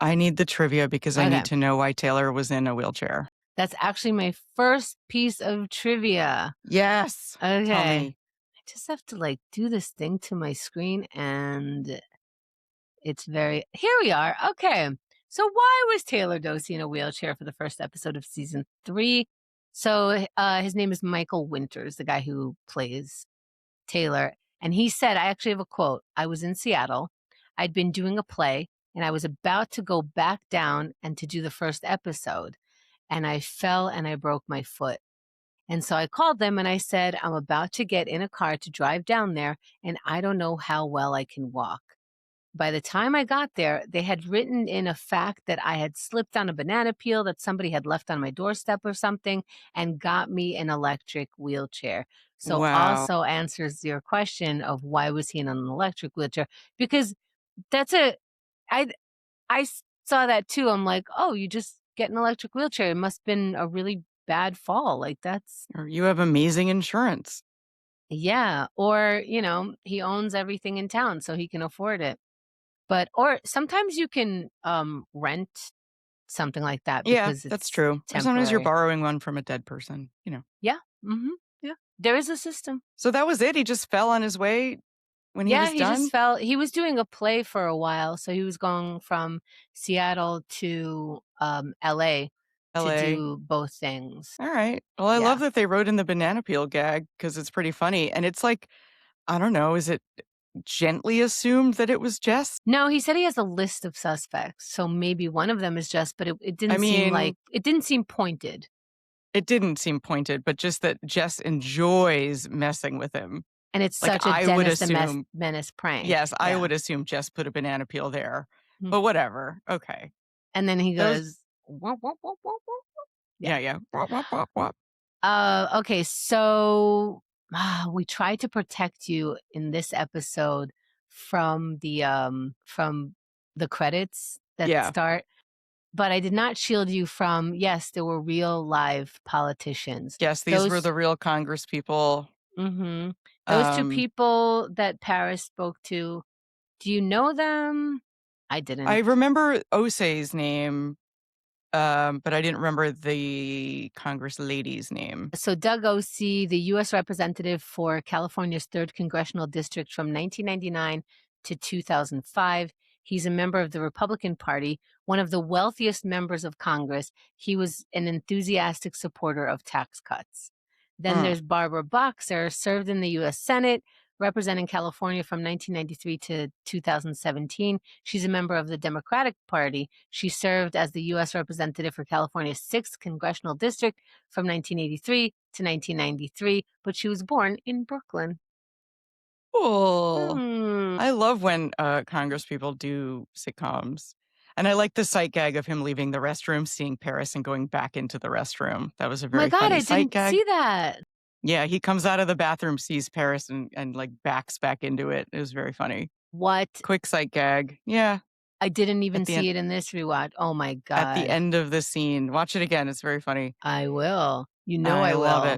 I need the trivia because I Okay. need to know why Taylor was in a wheelchair. That's actually my first piece of trivia. Yes. Tell Okay. me. I just have to like do this thing to my screen and it's very here we are. Okay. So why was Taylor Dosey in a wheelchair for the first episode of season 3? So his name is Michael Winters, the guy who plays Taylor. And he said, I actually have a quote. I was in Seattle. I'd been doing a play and I was about to go back down and to do the first episode. And I fell and I broke my foot. And so I called them and I said, I'm about to get in a car to drive down there and I don't know how well I can walk. By the time I got there, they had written in a fact that I had slipped on a banana peel that somebody had left on my doorstep or something and got me an electric wheelchair. So Wow. also answers your question of why was he in an electric wheelchair? Because that's a I saw that too. I'm like, "Oh, you just get an electric wheelchair. It must have been a really bad fall." Like that's Or you have amazing insurance. yeah, or, he owns everything in town so he can afford it. But or sometimes you can, rent something like that Yeah, because that's it's true. Or sometimes you're temporary. borrowing one from a dead person. Yeah, mhm, yeah. There is a system. So that was it? He just fell on his way when he Yeah, was he just done? felt he was doing a play for a while, so he was going from Seattle to, LA to LA? do both things. Alright. Well, I love Yeah. that they wrote in the banana peel gag because it's pretty funny, and it's like, I don't know, is it gently assumed that it was Jess? No, he said he has a list of suspects, so maybe one of them is Jess, but it I didn't seem like mean, it didn't seem pointed, it didn't seem pointed, but just that Jess enjoys messing with him. and it's Like, such a I would Dennis the assume Menace prank. yes, I Yeah. would assume Jess put a banana peel there, Mm. but whatever, okay. And then he Those goes, "Womp, womp, womp, womp, womp." Yeah. yeah, yeah. Wop, wop, wop, wop. Okay, so, we tried to protect you in this episode from the credits that Yeah. start, but I did not shield you from yes, there were real live politicians. Yes, these were Those the real Congress people. mhm. Those 2 Um, people that Paris spoke to, do you know them? I I didn't. remember Osei's name, but I didn't remember the Congress lady's name. So Doug Osee, the U.S. representative for California's 3rd Congressional District from 1999 to 2005. He's a member of the Republican Party, one of the wealthiest members of Congress. He was an enthusiastic supporter of tax cuts. Then Mm. there's Barbara Boxer, served in the U.S. Senate, representing California from 1993 to 2017. She's a member of the Democratic Party. She served as the U.S. representative for California's 6th Congressional District from 1983 to 1993, but she was born in Brooklyn. Cool. Hmm. I love when Congress people do sitcoms. And I like the sight gag of him leaving the restroom, seeing Paris, and going back into the restroom. That was a Oh my very God, funny I sight didn't gag. see that. Yeah, he comes out of the bathroom, sees Paris, and like backs back into it. It was very funny. What? Quick sight gag. Yeah, I didn't at even the end see it in this rewatch. Oh my at the God. end of the scene. Watch it again. It's very funny. I will. You know I I love will. it.